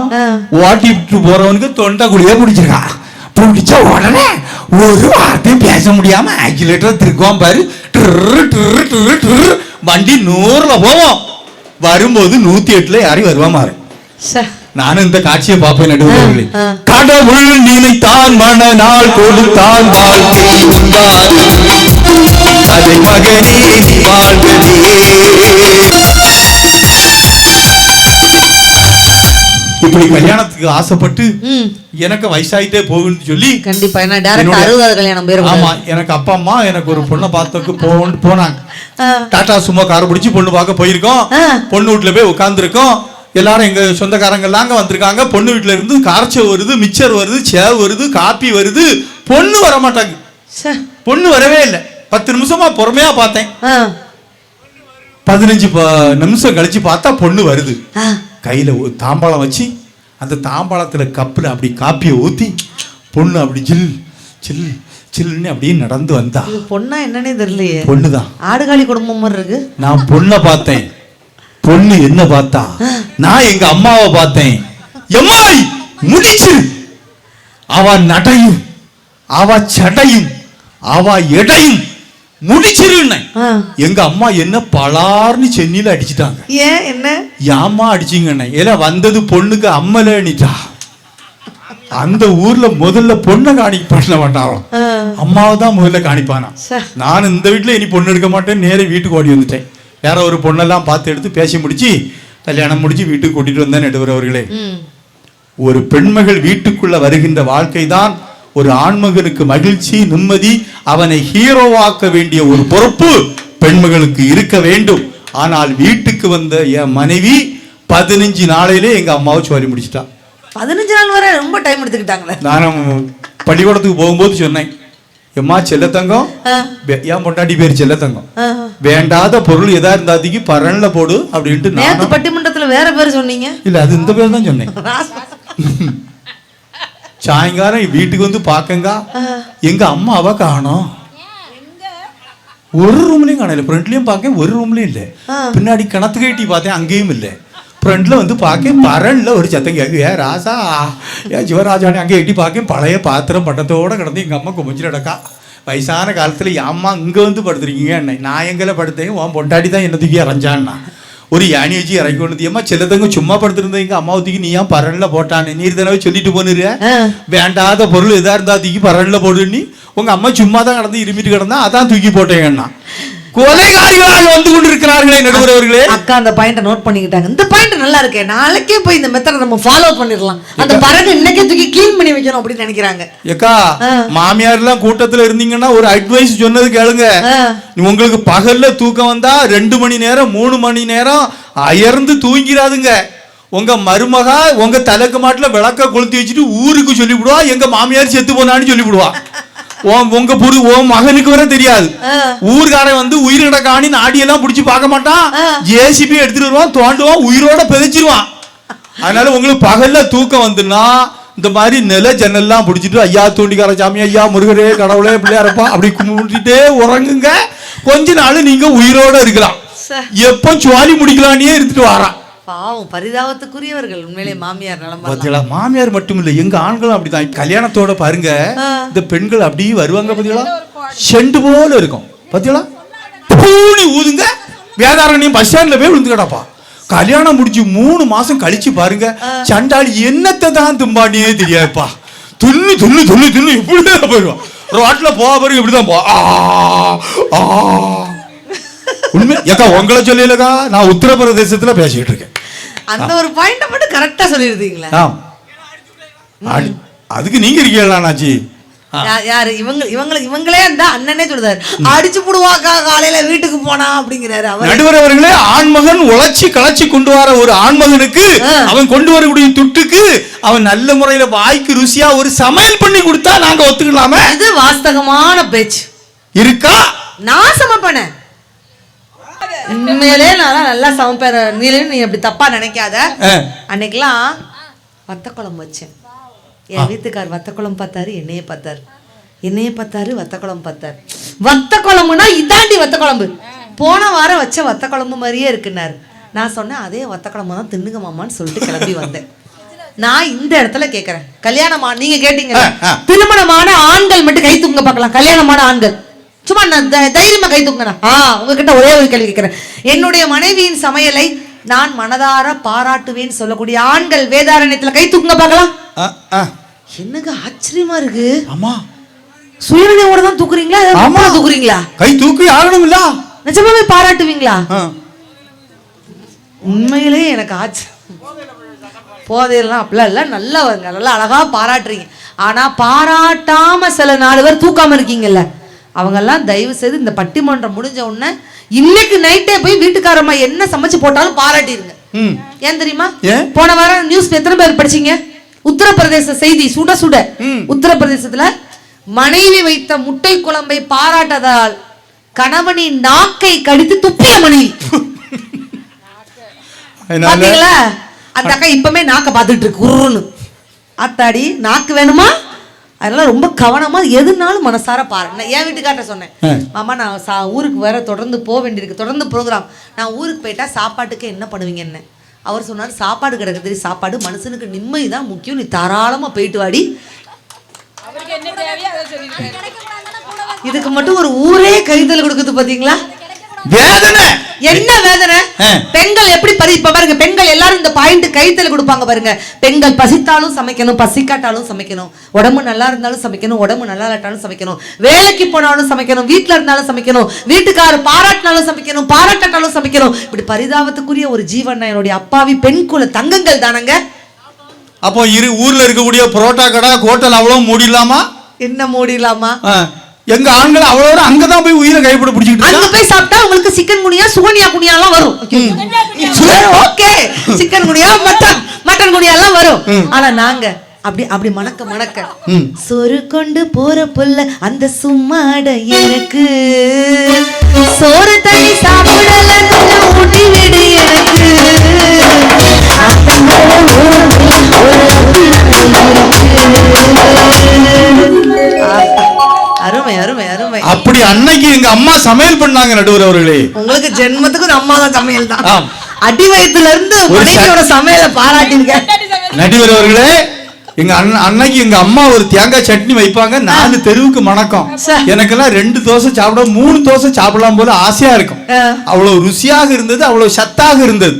ஓட்டிட்டு போறவனுக்கு தொண்டைக்குள்ளேயே பிடிச்சிருக்கான். பிடிச்ச உடனே ஒரு வார்த்தையும் பேச முடியாம ஆக்சிலேட்டர் திருக்குவான் பாரு. வண்டி 100ல போவோம். வரும்போது 108ல யாரி வருவா மாறு. நானும் இந்த காட்சியை பார்ப்பேன் நடுவர்களே. கடவுள் நினைத்தான் மனநாள் கொடுத்தான் வாழ்க்கை அதை மகனே வாழ்வதே. இப்படி கல்யாணத்துக்கு ஆசைப்பட்டு எனக்கு வயசாயிட்டே போகுன்னு சொல்லி கண்டிப்பா என்ன டைரக்ட் 60வது கல்யாணம் போயிரும். ஆமா, எனக்கு அப்பா அம்மா எனக்கு ஒரு பொண்ணை பார்த்துக்கு போனாங்க. டாடா சும்மா கார் பிடிச்சி பொண்ணு பார்க்க போயிருக்கோம். பொண்ணு வீட்டுல போய் உட்கார்ந்துருக்கோம். எல்லாரும் எங்க சொந்தக்காரங்க எல்லாம் வந்திருக்காங்க. பொண்ணு வீட்டுல இருந்து காரச்ச வருது, மிச்சர் வருது, சேவ் வருது, காப்பி வருது. பொண்ணு வர மாட்டாங்க. பொண்ணு வரவே இல்லை. 10 நிமிஷமா பொறுமையா பார்த்தேன். 15 நிமிஷம் கழிச்சு பார்த்தா பொண்ணு வருது. கையில ஒரு தாம்பாளம் வச்சு அந்த தாம்பாளத்துல கப்புல அப்படி காப்பியை ஊத்தி பொண்ணு அப்படி ஜில் சில் சில்லுன்னு அப்படியே நடந்து வந்தா. பொண்ணா என்னன்னே தெரியலையே. பொண்ணுதான். ஆடுகாலி குடும்பம் மாதிரி இருக்கு. நான் பொண்ணை பார்த்தேன். பொண்ணு என்ன பார்த்தா? நான் எங்க அம்மாவை பார்த்தேன். எம்மாய் முடிச்சு அவ நடையும் அவ சடையும் அவ எடையும் முடிச்சிருந்தேன். எங்க அம்மா என்ன பலார்னு சென்னில அடிச்சுட்டாங்க. ஏன் என்ன? யாமா அடிச்சிங்க? ஏல வந்தது பொண்ணுக்கு அம்மலனிட்டா. அந்த ஊர்ல முதல்ல பொண்ணை பண்ண மாட்டாரோ, அம்மாவை தான் முதல்ல காணிப்பானா. நான் இந்த வீட்டுல இனி பொண்ணு எடுக்க மாட்டேன், நேரே வீட்டுக்கு ஓடி வந்துட்டேன். வேற ஒரு பொண்ணெல்லாம் பார்த்து எடுத்து பேசி முடிச்சு கல்யாணம் முடிச்சு வீட்டுக்கு கூட்டிட்டு வந்தேன். நடுவர் அவர்களே, ஒரு பெண்மகள் வீட்டுக்குள்ள வருகின்ற வாழ்க்கை தான் ஒரு ஆண்மகனுக்கு மகிழ்ச்சி, நிம்மதி. அவனை ஹீரோவாக்க வேண்டிய ஒரு பொறுப்பு பெண்மகளுக்கு இருக்க வேண்டும். ஆனால் வீட்டுக்கு வந்த என் மனைவி 15 நாளையிலே எங்க அம்மாவை சோரி முடிச்சிட்டா. 15 நாள் வரை ரொம்ப டைம் எடுத்துக்கிட்டாங்களே. நானும் பள்ளிக்கூடத்துக்கு போகும்போது சொன்னேன், எம்மா செல்லத்தங்கம், என் பொண்டாட்டி பேர் செல்லத்தங்கம், வேண்டாத பொருள் எதா இருந்தாதிக்கு பரன்ல போடு அப்படின்ட்டு. நேத்து பட்டிமன்றத்துல வேற பேர் சொன்னீங்க. இல்ல, அது இந்த பேர் தான் சொன்னேன். சாயங்காலம் வீட்டுக்கு வந்து பாக்கங்க, எங்க அம்மாவை காணோம். ஒரு ரூம்லயும் காணல. ஃப்ரண்ட்லயும் பாக்க ஒரு ரூம்லயும் இல்ல. பின்னாடி கிணத்து கட்டி பார்த்தேன், அங்கேயும் இல்ல. ஃப்ரண்ட்ல வந்து பாக்க பரன்ல ஒரு சத்தம் கேக்கு. ஏ ராசா, ஏ சிவராஜானே. அங்கே எட்டி பாக்க பழைய பாத்திரம் பட்டத்தோட கிடந்து எங்க அம்மா குமிச்சு நடக்கா. வயசான காலத்துல அம்மா இங்க வந்து படுத்துருக்கீங்க. என்ன நான் எங்களை படுத்தேன், உன் பொண்டாடி தான் என்ன தூக்கி இறஞ்சான்னா. ஒரு யானி வச்சு இறக்கி கொண்டு அம்மா செல்லத்தங்க சும்மா படுத்திருந்த எங்க அம்மாவை தூக்கி நீ ஏன் பரன்ல போட்டானே, நீர் தானே சொல்லிட்டு போனுற. வேண்டாத பொருள் எதா இருந்தா தூக்கி பரன்ல போடுன்னு உங்க அம்மா சும்மா தான் கடந்து இருமிட்டு கிடந்தா, அதான் தூக்கி போட்டேன்னா. கொலைகாரிகளாக வந்து கொண்டிருக்கிறார்கள் இருக்கிறார்களே நடுவர் அவர்களே. அக்கா அந்த பாயிண்ட நோட் பண்ணிக்கிட்டாங்க. இந்த பாயிண்ட் நல்லா இருக்கே, நாளைக்கே போய் இந்த மெத்தட நம்ம ஃபாலோ பண்ணிடலாம். அந்த பரடு இன்னைக்கே தூக்கி க்ளீன் பண்ணி வைக்கணும் அப்படின்னு நினைக்கிறாங்க. ஏக்கா மாமியார் எல்லாம் கூட்டத்துல இருந்தீங்கன்னா ஒரு அட்வைஸ் சொன்னது கேளுங்க. உங்களுக்கு பகல்ல தூக்கம் வந்தா 2 மணி நேரம் 3 மணி நேரம் அயர்ந்து தூங்கிறாதுங்க. உங்க மருமகா உங்க தலைக்கு மாட்டுல விளக்க கொளுத்தி வச்சுட்டு ஊருக்கு சொல்லிவிடுவா எங்க மாமியார் செத்து போனான்னு சொல்லிவிடுவா. உங்க உன் மகனுக்கு வர தெரியாது. ஊர்காரன் வந்து உயிரிட காணி நாடியெல்லாம் பிடிச்சி பார்க்க மாட்டான். ஜேசிபி எடுத்துட்டு வருவான், தோண்டுவான், உயிரோட பிதைச்சிருவான். அதனால உங்களுக்கு பகல்ல தூக்கம் வந்துன்னா இந்த மாதிரி நில ஜன்னல்லாம் பிடிச்சிட்டு ஐயா தூண்டிக்கார சாமி, ஐயா முருகரே, கடவுளே, பிள்ளையாரப்பா அப்படி கும்பிட்டுட்டே உறங்குங்க. கொஞ்ச நாள் நீங்க உயிரோட இருக்கலாம். எப்ப சுவாலி முடிக்கலான்னே இருந்துட்டு வாரான். பாவம், பரிதாபத்துக்குரியவர்கள் உண்மையிலே மாமியார் நிலைமை. பாத்தீங்களா, மாமியார் மட்டும் இல்ல எங்க ஆண்களும் அப்படிதான். கல்யாணத்தோட பாருங்க இந்த பெண்கள் அப்படியே வருவாங்க பாத்தீங்களா, செண்டு போல இருக்கும் பாத்தீங்களா, பூனி ஊதுங்க. வேதாரண்யம் பஸ் ஸ்டாண்ட்ல போய் விழுந்து கிடப்பா. கல்யாணம் முடிச்சு 3 மாசம் கழிச்சு பாருங்க, சண்டாளி என்னத்தை தான் தும்பாடியே தெரியாதுப்பா. துண்ணு துண்ணு துண்ணு துண்ணு இப்படிதான் போயிடுவான். ரோட்ல போக பாருங்க இப்படிதான் போ. உண்மை ஏக்கா உங்களை சொல்லலக்கா, நான் உத்தரப்பிரதேசத்துல பேசிட்டு இருக்கேன். அந்த ஒரு பாயிண்ட மட்டும் கரெக்டா சொல்லிருந்தீங்களா? அதுக்கு நீங்க இருக்கீங்களா நாச்சி? யாரு இவங்களே அந்த அண்ணனே சொல்றாரு, அடிச்சு புடுவாக்கா காலையில வீட்டுக்கு போனா அப்படிங்கிறாரு. நடுவர் அவர்களே, ஆண்மகன் உழைச்சி களைச்சி கொண்டு வர ஒரு ஆண்மகனுக்கு அவன் கொண்டு வரக்கூடிய துட்டுக்கு அவன் நல்ல முறையில வாய்க்கு ருசியா ஒரு சமையல் பண்ணி கொடுத்தா நாங்க ஒத்துக்கலாமே. இது வாஸ்தவமான பேச்சு இருக்கா? நான் சமைப்பேன் உண்மையிலே, நான் நல்லா சமைப்பேன். நீ அப்படி தப்பா நினைக்காத. அன்னைக்கெல்லாம் வத்த குழம்பு வச்சேன். என் வீட்டுக்கார் வத்த குழம்பு பார்த்தாரு, என்னையே பார்த்தாரு, வத்த குழம்பு பார்த்தாரு. வத்த குழம்புனா இதாண்டி வத்த குழம்பு, போன வாரம் வச்ச வத்த குழம்பு மாதிரியே இருக்குன்னாரு. நான் சொன்னேன் அதே வத்த குழம்பு தான் தின்னுங்க மாமான்னு சொல்லிட்டு கிளம்பி வந்தேன். நான் இந்த இடத்துல கேட்கறேன், கல்யாணமா நீங்க கேட்டீங்க, திருமணமான ஆண்கள் மட்டும் கை தூங்க பார்க்கலாம். கல்யாணமான ஆண்கள் சும்மா நான் தைரியமா கை தூக்குறேன். உங்ககிட்ட ஒரே ஒரு கேள்வி கேட்கிறேன். என்னுடைய மனைவியின் சமையலை நான் மனதார பாராட்டுவேன் சொல்லக்கூடிய ஆண்கள் வேதாரண்யத்துல கை தூக்குங்க பார்க்கலாம். என்னங்க ஆச்சரியமா இருக்கு. ஆமா, சுயநினைவோட தான் தூக்குறீங்களா? ஆமா தூக்குறீங்களா? கை தூக்கி ஆகணும் இல்ல, நிஜமாவே பாராட்டுவீங்களா? உண்மையிலே எனக்கு ஆச்சரியம். போதையெல்லாம் அப்படிலாம் இல்ல, நல்லவங்க, நல்லா அழகா பாராட்டுறீங்க. ஆனா பாராட்டாம சில 4 பேர் தூக்காம இருக்கீங்கல்ல, அவங்கெல்லாம் தயவு செய்து இந்த பட்டிமன்றம் முடிஞ்ச உடனே இன்னைக்கு நைட்டே போய் வீட்டுக்காரம்மா என்ன சமைச்சு போட்டாலும் பாராட்டிருங்க. ஏன் தெரியுமா? போன வாரம் நியூஸ் எத்தனை பேர் படிச்சீங்க? உத்தரப்பிரதேச செய்தி, சுட சுட உத்தரப்பிரதேசத்துல மனைவி வைத்த முட்டை குழம்பை பாராட்டதால் கணவனின் நாக்கை கடித்து துப்பிய மனைவி. பாத்தீங்களா? அந்த அக்கா இப்பமே நாக்க பாத்துட்டு இருக்கு குருன்னு. ஆத்தாடி நாக்கு வேணுமா? அதனால ரொம்ப கவனமா எதுனாலும் மனசார பாரு. என் வீட்டுக்கார்ட்ட சொன்னேன், மாமா நான் ஊருக்கு வேற தொடர்ந்து போக வேண்டியிருக்கு, தொடர்ந்து ப்ரோக்ராம், நான் ஊருக்கு போயிட்டா சாப்பாட்டுக்கு என்ன பண்ணுவீங்க என்ன? அவர் சொன்னார், சாப்பாடு கிடக்குது, சாப்பாடு மனுஷனுக்கு நிம்மதி தான் முக்கியம், நீ தாராளமா போயிட்டு வாடி. இதுக்கு மட்டும் ஒரு ஊரே கைதல் கொடுக்குது பாத்தீங்களா? வேதனை என்ன வேதனை? பெண்கள் எப்படி பாருங்க, பெண்கள் எல்லாரும் இந்த பாயிண்ட் கைத்தல கொடுப்பாங்க பாருங்க. பெண்கள் பசித்தாலும் சமைக்கணும், பசிக்காட்டாலும் சமைக்கணும், உடம்பு நல்லா இருந்தாலும் சமைக்கணும், உடம்பு நல்லா இல்லாட்டாலும் சமைக்கணும், வேலைக்கு போனாலும் சமைக்கணும், வீட்டுல இருந்தாலும் சமைக்கணும், வீட்டுக்காரர் பாராட்டினாலும் சமைக்கணும், பாராட்டாலும் சமைக்கணும். இப்படி பரிதாபத்துக்குரிய ஒரு ஜீவன் என்னுடைய அப்பாவி பெண் குல தங்கங்கள் தானங்க. அப்போ ஊர்ல இருக்கக்கூடிய புரோட்டா கடை ஹோட்டல் அவ்வளவு மூடிடலாமா? என்ன மூடிடலாமா? எங்க ஆண்கள் அவ்வளவு அங்கதான் போய் உயிரை கைப்பட பிடிச்சிட்டு அங்க போய் சாப்பிட்டா உங்களுக்கு சிக்கன் குனியா சுகன்யா குனியா எல்லாம் வரும். ஓகே, சிக்கன் குனியா மட்டன் குனியா எல்லாம் வரும். ஆனா நாங்க அப்படி மணக்க சொரு கொண்டு போற புள்ள அந்த சும்மாட எனக்கு சோறு தண்ணி சாப்பிடல கொஞ்சம் ஊட்டி விடு எனக்கு. அருமை அருமை அருமை. அப்படி அன்னைக்கு எங்க அம்மா சமையல் பண்ணாங்க நடுவர் அவர்களே. உங்களுக்கு ஜென்மத்துக்கு அம்மா தான் சமையல் தான். அடி வயிற்றுல இருந்து மனைவியோட சமையலை பாராட்டிங்க நடுவர் அவர்களே. எங்க அன்னைக்கு எங்க அம்மா ஒரு தேங்காய் சட்னி வைப்பாங்க, 4 தெருவுக்கு மணக்கம். எனக்கெல்லாம் 2 தோசை சாப்பிட 3 தோசை சாப்பிடலாம் போல ஆசையா இருக்கும். அவ்வளவு ருசியாக இருந்தது, அவ்வளவு சத்தாக இருந்தது.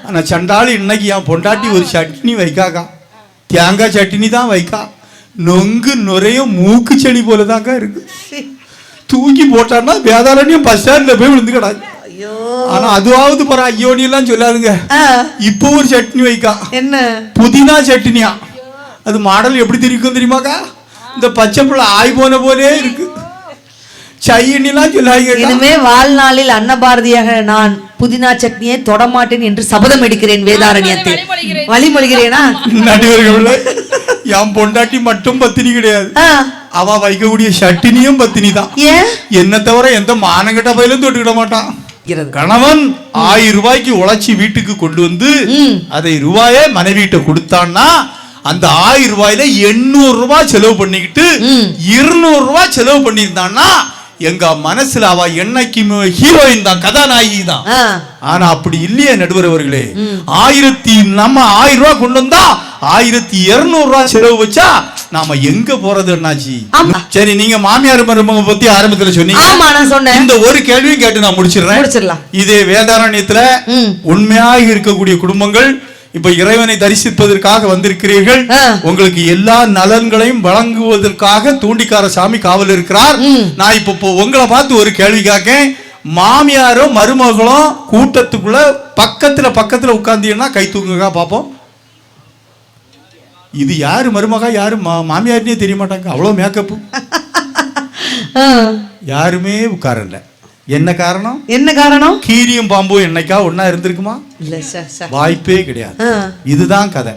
ஆனா சண்டாளி இன்னைக்கு என் பொண்டாட்டி ஒரு சட்னி வைக்காக்கா, தேங்காய் சட்னி தான் வைக்கா, நொங்கு நுரைய மூக்கு செடி போலதாங்க இருக்கு. தூக்கி போட்டான்னா வேதாரண்யம் பஸ் ஸ்டாண்ட்ல போய் விழுந்து கிடாது. ஆனா அதுவாவது பரா ஐயோனி எல்லாம் சொல்லாதுங்க. இப்போ ஒரு சட்னி வைக்கா, என்ன புதினா சட்னியா. அது மாடல் எப்படி தெரியும் தெரியுமாக்கா? இந்த பச்சை புள்ள ஆய் போன போலே இருக்கு. சையெல்லாம் சொல்லாங்க. இனிமே வாழ்நாளில் அன்னபாரதியாக நான் புதினா சட்னியை தொடமாட்டேன் என்று சபதம் எடுக்கிறேன். வேதாரண்யத்தை வழிமொழிகிறேனா? நடுவர்கள என் பொண்டாட்டி மட்டும் பத்தினி கிடையாது, அவ வைக்கக்கூடிய சட்டினியும் பத்தினி தான். என்ன தவிர எந்த மானங்கிட்ட பயிலும் தொட்டுக்கிட மாட்டான். கணவன் 1000 ரூபாய்க்கு உழைச்சி வீட்டுக்கு கொண்டு வந்து அதை ரூபாயே மனைவிட்ட கொடுத்தான்னா அந்த 1000 ரூபாயில 800 ரூபாய் செலவு பண்ணிக்கிட்டு 200 ரூபாய் செலவு பண்ணியிருந்தான்னா எங்க மனசுல அவ என்னைக்கும் ஹீரோயின் தான், கதாநாயகி தான். ஆனா அப்படி இல்லையே நடுவர் அவர்களே. நம்ம 1000 ரூபாய் கொண்டு வந்தா 1200 ரூபாய் செலவு வச்சா நாம எங்க போறது என்னாச்சு? சரி, நீங்க மாமியார் மருமக பத்தி ஆரம்பத்துல சொன்னீங்க. இந்த ஒரு கேள்வியும் கேட்டு நான் முடிச்சிடுறேன். இதே வேதாரண்யத்துல உண்மையாக இருக்கக்கூடிய குடும்பங்கள் இப்ப இறைவனை தரிசிப்பதற்காக வந்திருக்கிறீர்கள். உங்களுக்கு எல்லா நலன்களையும் வழங்குவதற்காக தூண்டிக்கார சாமி காவல் இருக்கிறார். நான் இப்ப உங்களை பார்த்து ஒரு கேள்வி கேட்கேன். மாமியாரும் மருமகளும் கூட்டத்துக்குள்ள பக்கத்துல உட்கார்ந்தீங்கன்னா கை தூக்குங்க பாப்போம். இது யாரு மருமகா யாரு மாமியார்னே தெரிய மாட்டாங்க, அவ்வளவு மேக்கப். யாருமே உட்காரல. என்ன காரணம்? என்ன காரணம்? கீரியும் பாம்பும் என்னைக்கா ஒன்னா இருந்திருக்குமா? இல்ல சார், வாய்ப்பே கிடையாது. இதுதான் கதை.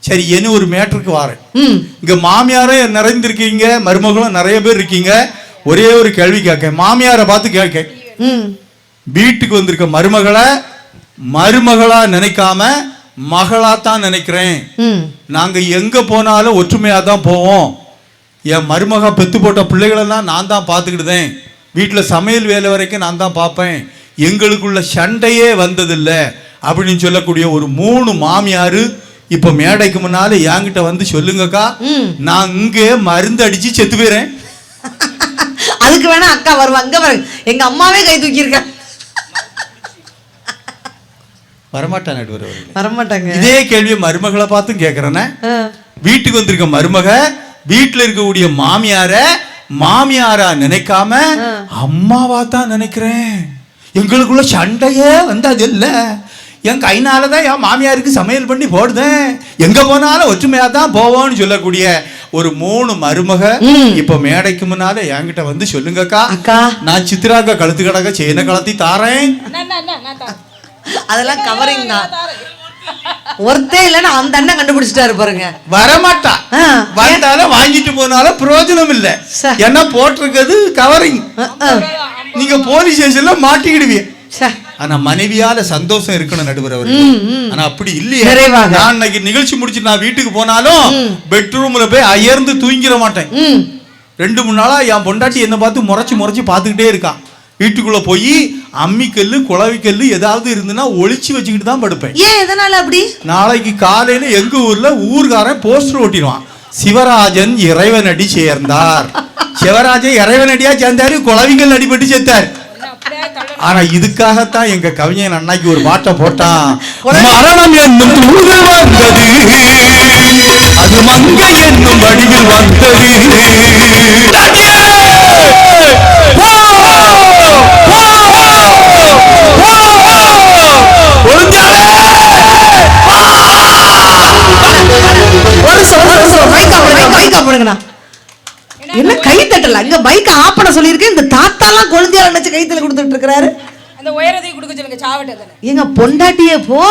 சரி, என்ன ஒரு மேட்டருக்கு வாரேன். இங்க மாமியாரும் நிறைந்திருக்கீங்க, மருமகளும் நிறைய பேர் இருக்கீங்க. ஒரே ஒரு கேள்வி கேட்க, மாமியாரை பார்த்து கேட்க, வீட்டுக்கு வந்திருக்க மருமகளா நினைக்காம மகளா தான் நினைக்கிறேன். நாங்க எங்க போனாலும் ஒற்றுமையா தான் போவோம். என் மருமக பெத்து போட்ட பிள்ளைகளெல்லாம் நான் தான் பார்த்துக்கிட்டுதேன். வீட்டில் சமையல் வேலை வரைக்கும் நான் தான் பார்ப்பேன். எங்களுக்குள்ள சண்டையே வந்ததில்லை அப்படின்னு சொல்லக்கூடிய ஒரு 3 மாமியாரு இப்ப மேடைக்கு முன்னால என்கிட்ட வந்து சொல்லுங்கக்கா, நான் இங்கே மருந்து அடிச்சு செத்து போயிறேன். அதுக்கு வேணா அக்கா வருவாங்க. எங்க அம்மாவே கை தூக்கி இருக்க வரமாட்டாங்க. இதே கேள்வியை மருமகளை பார்த்தும் கேட்கிறேன்னு. வீட்டுக்கு வந்திருக்க மருமக வீட்டுல இருக்கக்கூடிய மாமியாரா நினைக்காம அம்மாவா தான் நினைக்கிறேன். எங்களுக்குள்ள சண்டையே வந்தது இல்ல. என் கைனாலதான் என் மாமியாருக்கு சமையல் பண்ணி போடுதேன். எங்க போனாலும் ஒற்றுமையா தான் போவோம்னு சொல்லக்கூடிய ஒரு 3 மருமக இப்ப மேடைக்கு முன்னால என்கிட்ட வந்து சொல்லுங்கக்கா, நான் சித்ராக்கா கழுத்து கடக்க செயினை கலத்தி தாரேன். அதெல்லாம் கவரிங் தான். ஒருத்தே இல்லன்னா அந்த அண்ணன் கண்டுபிடிச்சிட்டாரு பாருங்க. வரமாட்டா, வந்தாலும் வாங்கிட்டு போனாலும் பிரயோஜனம் இல்ல. என்ன போட்டிருக்கிறது கவரிங். நீங்க போலீஸ் ஸ்டேஷன்ல மாட்டிக்கிடுவீங்க. ஆனா மனைவியால சந்தோஷம் இருக்கணும் நடுவர் அவர்கள். ஆனா அப்படி இல்லையே. நான் இன்னைக்கு நிகழ்ச்சி முடிச்சு நான் வீட்டுக்கு போனாலும் பெட்ரூம்ல போய் அயர்ந்து தூங்கிட மாட்டேன். 2-3 நாளா என் பொண்டாட்டி என்ன பார்த்து முறைச்சு பார்த்துக்கிட்டே இருக்கான். வீட்டுக்குள்ள போய் அம்மிக்கல்லு குழவிக்கல்லு ஏதாவது இருந்துன்னா ஒளிச்சு வச்சுக்கிட்டு தான் படுப்பேன். ஏன் எதனால அப்படி? நாளைக்கு காலையில எங்க ஊர்ல ஊர்காரன் போஸ்டர் ஓட்டிடுவான், சிவராஜன் இறைவனடி சேர்ந்தார். சிவராஜன் இறைவனடியா சேர்ந்தாரு, குழவிகள் அடிபட்டு சேர்த்தார். ஆனா இதுக்காகத்தான் எங்க கவிஞன் அன்னைக்கு ஒரு பாட்டை போட்டான். மரணம் என்னும் தூதர் வந்தது, அது மங்கை என்னும் வடிவில் வந்தது. என்ன கை தட்டல? அங்க பைக் ஆஃப் பண்ண சொல்லியிருக்கேன். இந்த தாத்தாலாம் குழந்தையால நினைச்சு கைத்துல கொடுத்துட்டு இருக்காரு. அந்த உயரத்தை கொடுக்க சொல்லுங்க, சாவட்டே. எங்க பொண்டாட்டியே போ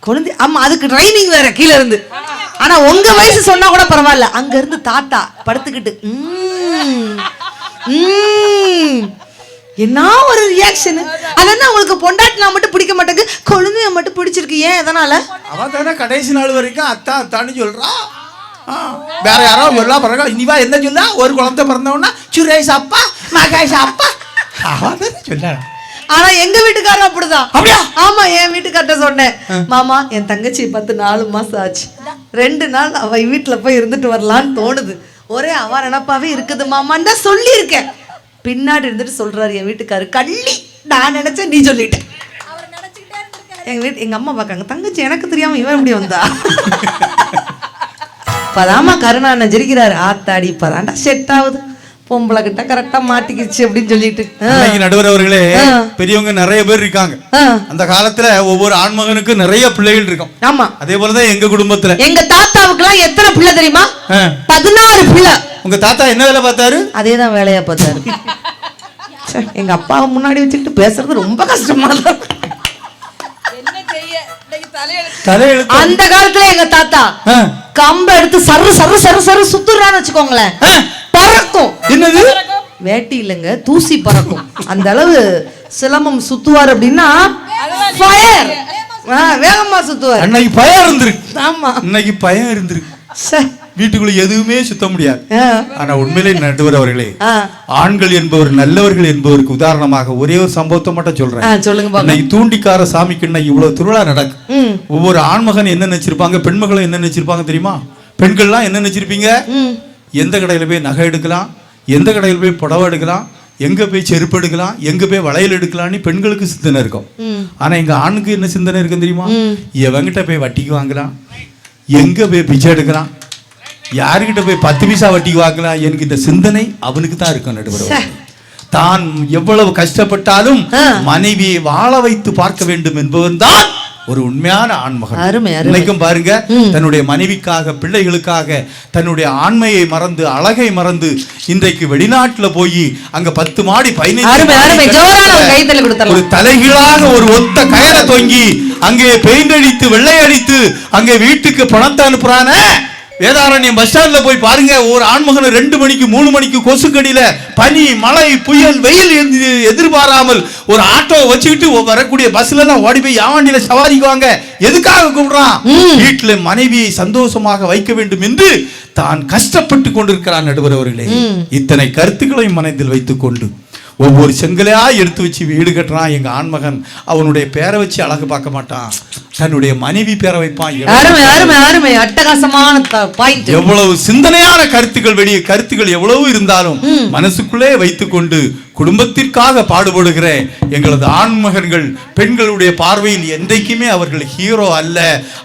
குழந்தை. ஆமா, அதுக்கு ட்ரைனிங் வேற கீழ இருந்து. ஆனா உங்க வயசு சொன்னா கூட பரவாயில்ல. அங்க இருந்து தாத்தா படுத்துக்கிட்டு என்ன ஒரு ரியாக்ஷன். அதென்ன உங்களுக்கு பொண்டாட்டினா மட்டும் பிடிக்க மாட்டேங்க, குழந்தைய மட்டும் பிடிச்சிருக்கு. ஏன் எதனால? அவன் தானே கடைசி நாள் வரைக்கும் அத்தான்னு சொல்றா. வேற யாரோ எல்லாம் பிறகு இனிவா என்ன சொல்ல, ஒரு குழந்தை பிறந்தவனா சுரேஷ் அப்பா மகேஷ் அப்பா அவன் சொல்ல. ஆனா எங்க வீட்டுக்காரர் அப்படிதான். ஆமா, என் வீட்டுக்கார்ட்ட சொன்னேன், மாமா என் தங்கச்சி 4 மாசம் ஆச்சு, 2 நாள் அவ வீட்டுல போய் இருந்துட்டு வரலான்னு தோணுது. ஒரே அவ நினப்பாவே இருக்குது மாமான்னு தான் சொல்லி இருக்கேன். பின்னாடி இருந்துட்டு சொல்றாரு என் வீட்டுக்காரு, கள்ளி நான் நினைச்சேன் நீ சொல்லிட்டேன். எங்க அம்மா பாக்காங்க, தங்கச்சி எனக்கு தெரியாம இவன் எப்படி வந்தா? இப்பதாமா கருணாண்ணன் ஜெரிக்கிறாரு. ஆத்தாடி இப்பதான்டா செட் ஆகுது. பொம்பளை கிட்ட கரெக்டா மாட்டிக்கிச்சு அப்படின்னு சொல்லிட்டு இன்னைக்கு நடுவர் அவர்களே பெரியவங்க நிறைய பேர் இருக்காங்க. ஆ. அந்த காலத்துல ஒவ்வொரு ஆண்மகனுக்கும் நிறைய பிள்ளைகள் இருக்கும். ஆமா. அதே போலதான் எங்க குடும்பத்துல எங்க தாத்தாவுக்கு எல்லாம் எத்தனை பிள்ளை தெரியுமா? 16 பிள்ளை. உங்க தாத்தா என்ன வேலை பார்த்தாரு? அதேதான் வேலையா பார்த்தாரு. ச்சே, எங்க அப்பாவை முன்னாடி வச்சுக்கிட்டு பேசுறது ரொம்ப கஷ்டமா இருக்கு. என்ன செய்ய இன்னைக்கு தலையெழுத்து. தலையெழுத்து. அந்த காலத்துல எங்க தாத்தா கம்ப எடுத்து சரு சரு சரு சரு சுத்துறான்னு வச்சுக்கோங்களேன், பறக்கும். என்னது? வேட்டி இல்லைங்க, தூசி பறக்கும். அந்த அளவு சிலம்பம் சுத்துவார் அப்படின்னா ஃபயர். வேகமா சுத்துவார். அன்னைக்கு பயம் இருந்திருக்கு. ஆமா, இன்னைக்கு பயம் இருந்திருக்கு. ச்சே. வீட்டுக்குள்ள எதுவுமே சுத்த முடியாது. ஆ. ஆனா உண்மையிலே நடுவர் அவர்களே, ஆ. ஆண்கள் என்பவர் நல்லவர்கள் என்பவருக்கு உதாரணமாக ஒரே ஒரு சம்பவத்தை மட்டும் சொல்றேன். சொல்லுங்க பாக்கலாம். இன்னைக்கு தூண்டிக்கார சாமிக்கு இன்னைக்கு இவ்வளவு திருவிழா நடக்கும். ஒவ்வொரு ஆண்மகன் என்ன நினைச்சிருப்பாங்க, பெண்மகளும் என்ன நினைச்சிருப்பாங்க தெரியுமா? பெண்கள்லாம் என்ன நினைச்சிருப்பீங்க? எந்த கடையில போய் நகை எடுக்கலாம், எந்த கடையில் போய் புடவை எடுக்கலாம், எங்க போய் செருப்பு எடுக்கலாம், எங்க போய் வளையல் எடுக்கலாம்னு பெண்களுக்கு சிந்தனை இருக்கும். ஆனா எங்க ஆணுக்கு என்ன சிந்தனை இருக்கும் தெரியுமா? எவங்கிட்ட போய் வட்டிக்கு வாங்கலாம், எங்க போய் பிச்சை எடுக்கலாம், யாருக்கிட்ட போய் 10 பைசா வட்டிக்கு வாங்கலாம் என்கிற சிந்தனை அவனுக்கு தான் இருக்கும். நடுவர் தான் எவ்வளவு கஷ்டப்பட்டாலும் மனைவியை வாழ வைத்து பார்க்க வேண்டும் என்பவன் தான் ஒரு உண்மையான ஆண்மகன். இன்னைக்கும் பாருங்க, தன்னுடைய மனைவிக்காக, பிள்ளைகளுக்காக தன்னுடைய ஆண்மையை மறந்து, அழகை மறந்து இன்றைக்கு வெளிநாட்டுல போய் அங்க 10 மாடி 15 ஒரு தலைகீழாக ஒரு ஒத்த கயரை தொங்கி அங்கே பெயிண்ட் அடித்து வெள்ளை அடித்து அங்கே வீட்டுக்கு பணத்தை அனுப்புறான. வேதாரண்யம் பஸ் ஸ்டாண்ட்ல போய் பாருங்க, ஒரு ஆண்மகன் 2 மணிக்கு 3 மணிக்கு கொசுக்கடியில பனி மழை புயல் வெயில் எதிர்பாராமல் ஒரு ஆட்டோ வச்சுக்கிட்டு வரக்கூடிய பஸ்ல தான் ஓடி போய் யாவண்டியில சவாரிக்குவாங்க. எதுக்காக கூப்பிடுறான்? வீட்டுல மனைவியை சந்தோஷமாக வைக்க வேண்டும் என்று தான் கஷ்டப்பட்டு கொண்டிருக்கிறான். நடுவர் அவர்களே, இத்தனை கருத்துக்களையும் மனதில் வைத்துக் கொண்டு ஒவ்வொரு செங்கலையா எடுத்து வச்சு வீடு கட்டுறான் எங்க ஆண்மகன். அவனுடைய பேரை வச்சு அழகு பார்க்க மாட்டான், தன்னுடைய மனைவி பேரை வைப்பான். அட்டகாசமான பாயிண்ட். எவ்வளவு சிந்தனையான கருத்துக்கள் எவ்வளவு இருந்தாலும் மனசுக்குள்ளே வைத்துக்கொண்டு குடும்பத்திற்காக பாடுபடுகிற எங்களது ஆண்மகன்கள் பெண்களுடைய பார்வையில் என்றைக்குமே அவர்கள் ஹீரோ அல்ல,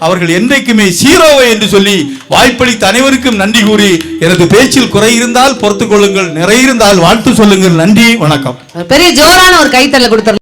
அவர்கள் என்றைக்குமே சீரோவை என்று சொல்லி வாய்ப்பளித்த அனைவருக்கும் நன்றி கூறி, எனது பேச்சில் குறை இருந்தால் பொறுத்துக் கொள்ளுங்கள், நிறை இருந்தால் வாழ்த்து சொல்லுங்கள். நன்றி, வணக்கம். பெரிய ஜோரான ஒரு கைத்தறல கொடுத்தார்.